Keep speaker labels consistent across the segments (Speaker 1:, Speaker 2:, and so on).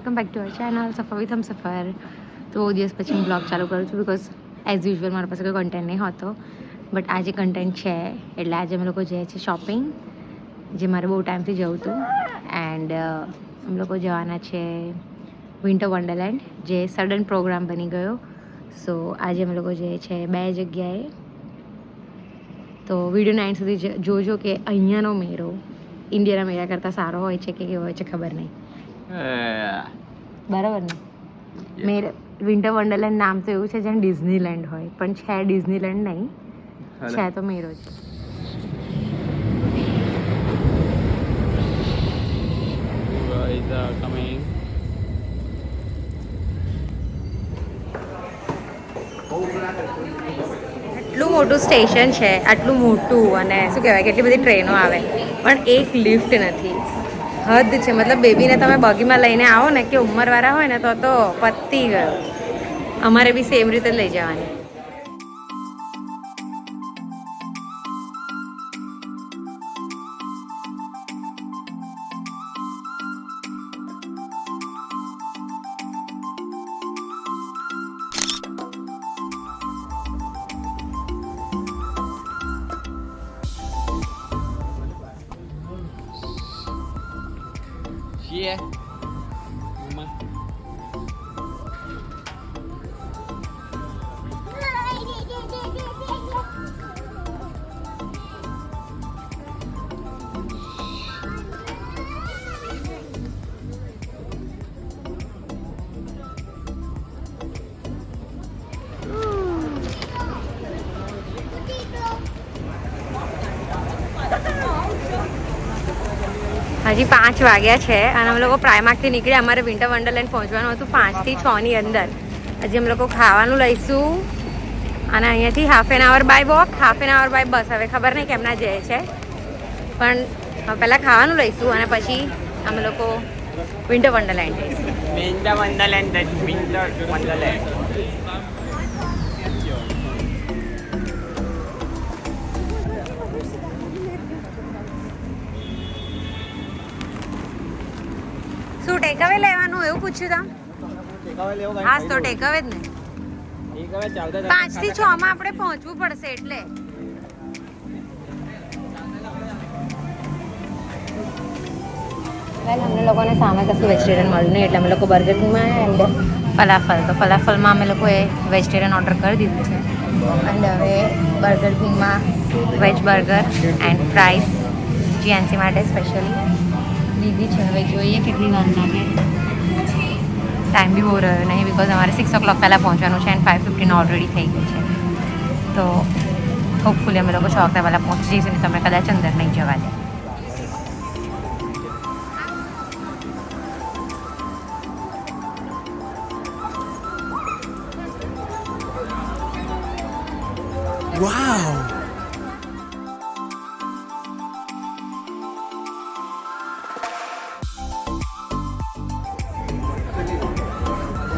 Speaker 1: Welcome back to our channel સફર with Humsafar. તો બહુ દિવસ પછી હું બ્લોગ ચાલુ કરું છું બિકોઝ એઝ યુઝ્યુઅલ મારા પાસે કોઈ કન્ટેન્ટ નહીં હોતો, બટ આજે કન્ટેન્ટ છે. એટલે આજે અમે લોકો જઈએ છીએ શોપિંગ, જે મારે બહુ ટાઈમથી જવું હતું. એન્ડ અમે લોકો જવાના છે વિન્ટર વન્ડરલેન્ડ, જે સડન પ્રોગ્રામ બની ગયો. સો આજે અમે લોકો જઈએ છીએ 2 જગ્યાએ. તો વિડીયો 9 સુધી જોજો કે અહીંયાનો મેળો ઇન્ડિયાના મેળા કરતાં સારો હોય છે કે કેવો હોય છે ખબર નહીં. બરાબર ને? મેરે વિન્ટર વન્ડરલેન્ડ નામ તો એવું છે જેમ ડિઝનીલેન્ડ હોય, પણ છે ડિઝનીલેન્ડ નહીં, છે તો મેરો છે. આટલું મોટું સ્ટેશન છે, આટલું મોટું, અને શું કહેવાય કેટલી બધી ટ્રેનો આવે, પણ એક લિફ્ટ નથી. હદ છે. મતલબ બેબીને તમે બગીમાં લઈને આવો ને કે ઉંમરવાળા હોય ને તો પતી ગયો. અમારે બી સેમ રીતે લઈ જવાની.
Speaker 2: Yeah.
Speaker 1: હજી 5 વાગ્યા છે અને અમે લોકો પ્રાઇમાર્કથી નીકળ્યા. અમારે વિન્ટર વન્ડરલેન્ડ પહોંચવાનું હતું 5 થી 6 ની અંદર. હજી અમે લોકો ખાવાનું લઈશું અને અહીંયાથી half an hour by walk, half an hour by bus. હવે ખબર નહીં કેમના જાય છે, પણ પહેલાં ખાવાનું લઈશું અને પછી અમે લોકો વિન્ટર વન્ડરલેન્ડ જઈશું.
Speaker 2: Winter Wonderland. Winter Wonderland.
Speaker 1: શું ટેકઅવે લેવાનું એવું પૂછ્યું તા? હા, તો ટેકઅવે જ ને. 5 થી 6 માં આપણે પહોંચવું પડશે એટલે. અમને લોકોને સામે કશું વેજીટેરિયન મળ્યું નહીં એટલે અમે લોકો બર્ગર કિંગમાં એન્ડ ફલાફલ. તો ફલાફલમાં અમે લોકોએ વેજીટેરિયન ઓર્ડર કરી દીધું છે. એન્ડ હવે બર્ગર કિંગમાં veg burger and fries GNC માટે સ્પેશિયલી લીધી છે. હવે જોઈએ કેટલી વાર લાગે. ટાઈમ બી બહુ રહ્યો નહીં બિકોઝ અમારે 6 o'clock પહેલાં પહોંચવાનું છે એન્ડ 5:15 ઓલરેડી થઈ ગઈ છે. તો હોપફુલી અમે લોકો 6 વાગ્યા પહેલાં પહોંચી જઈશું ને તમે કદાચ અંદર નહીં જવા દે.
Speaker 3: Wow!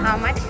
Speaker 1: How much?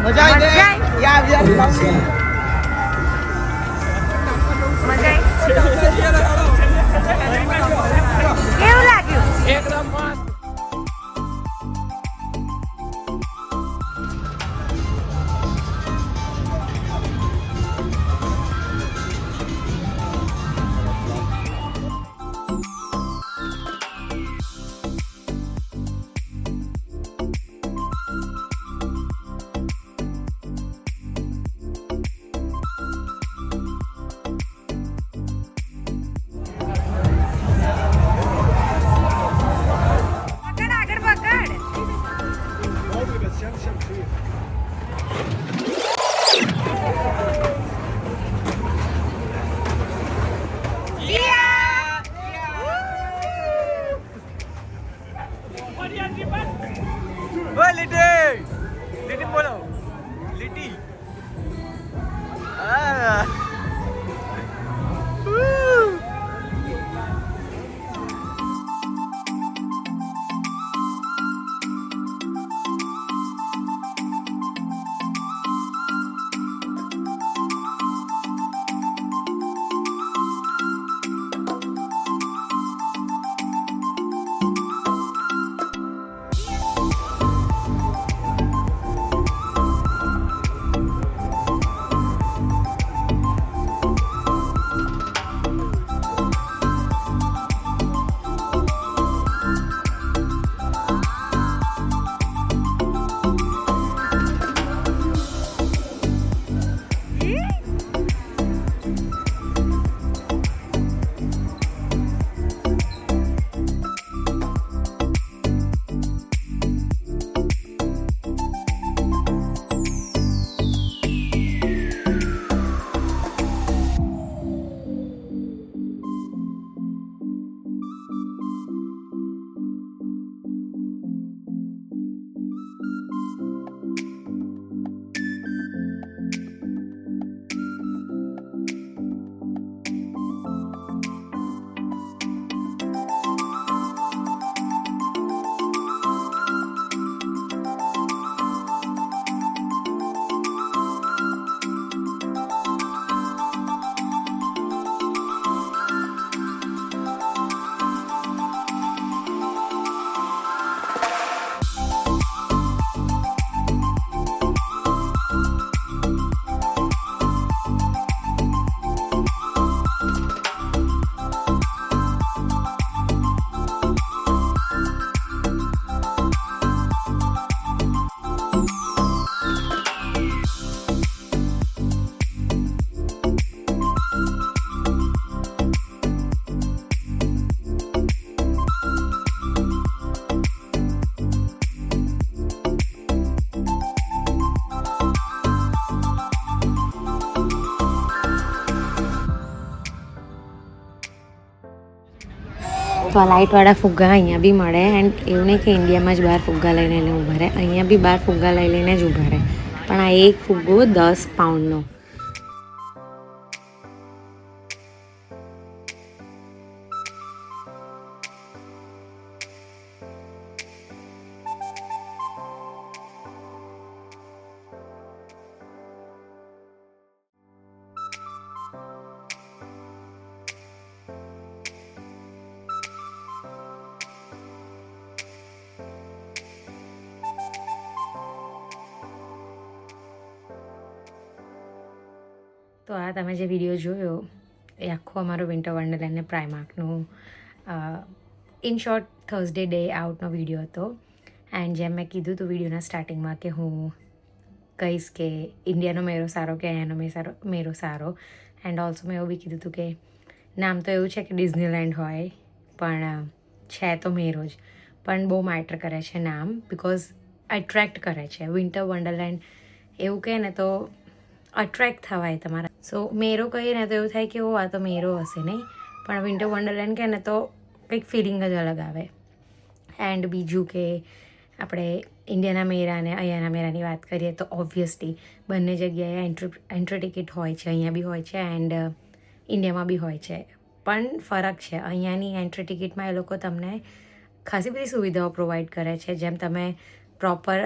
Speaker 4: મજા આવી
Speaker 1: મજા આવી?
Speaker 4: યાર
Speaker 1: મજા આવી? કેવું લાગ્યું?
Speaker 2: એકદમ મસ્ત.
Speaker 1: પકડ આગળ પકડ.
Speaker 4: ઓય લીટી લીટી બોલો લીટી આ
Speaker 1: તો આ લાઇટવાળા ફુગ્ગા અહીંયા બી મળે એન્ડ એવું નહીં કે ઇન્ડિયામાં જ બહાર ફુગ્ગા લઈને ઊભા રહે, અહીંયા બી બહાર ફુગ્ગા લઈને જ ઊભા રહે. પણ આ એક ફુગ્ગો 10 પાઉન્ડનો. તો આ તમે જે વિડીયો જોયો એ આખો અમારો વિન્ટર વન્ડરલેન્ડ પ્રાઇમાર્કનું ઇન શોર્ટ થર્સડે ડે આઉટનો વિડીયો હતો. એન્ડ જેમ મેં કીધું હતું વિડીયોના સ્ટાર્ટિંગમાં કે હું કહીશ કે ઇન્ડિયાનો મેરો સારો કે અહીંયાનો મેરો સારો. એન્ડ ઓલ્સો મેં એવું બી કીધું હતું કે નામ તો એવું છે કે ડિઝનીલેન્ડ હોય પણ છે તો મેરો જ, પણ બહુ મેટર કરે છે નામ, બિકોઝ અટ્રેક્ટ કરે છે. વિન્ટર વન્ડરલેન્ડ એવું કહે ને તો અટ્રેક્ટ થવાય તમારા. સો મેરો કહીએ ને તો એવું થાય કે ઓ આ તો મેરો હશે નહીં, પણ વિન્ટર વન્ડરલેન્ડ કહે ને તો કંઈક ફિલિંગ જ અલગ આવે. એન્ડ બીજું કે આપણે ઇન્ડિયાના મેરા અને અહીંયાના મેરાની વાત કરીએ તો ઓબ્વિયસલી બંને જગ્યાએ એન્ટ્રી ટિકિટ હોય છે, અહીંયા બી હોય છે એન્ડ ઇન્ડિયામાં બી હોય છે. પણ ફરક છે, અહીંયાની એન્ટ્રી ટિકિટમાં એ લોકો તમને ખાસી બધી સુવિધાઓ પ્રોવાઈડ કરે છે. જેમ તમે પ્રોપર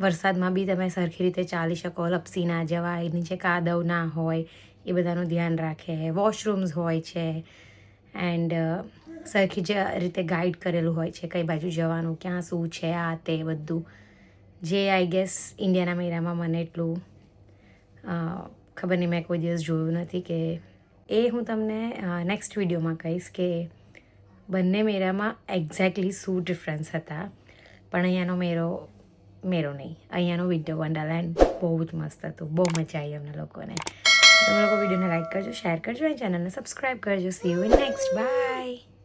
Speaker 1: વરસાદમાં બી તમે સરખી રીતે ચાલી શકો, લપસી ના જવાય, નીચે કાદવ ના હોય, એ બધાનું ધ્યાન રાખે. વોશરૂમ્સ હોય છે એન્ડ સરખી જ રીતે ગાઈડ કરેલું હોય છે, કઈ બાજુ જવાનું, ક્યાં શું છે, આ તે બધું. જે આઈ ગેસ ઇન્ડિયાના મેળામાં મને એટલું ખબર નહીં, મેં કોઈ દિવસ જોયું નથી. કે એ હું તમને નેક્સ્ટ વિડીયોમાં કહીશ કે બંને મેળામાં એક્ઝેક્ટલી શું ડિફરન્સ હતા. પણ અહીંયાનો મેળો નહીં, અહીંયાનું વિન્ટર વન્ડરલેન્ડ બહુ જ મસ્ત હતું. બહુ મજા આવી અમને લોકોને. તમે લોકો વિડીયોને લાઈક કરજો, શેર કરજો અને ચેનલને સબસ્ક્રાઈબ કરજો. See you in next. By.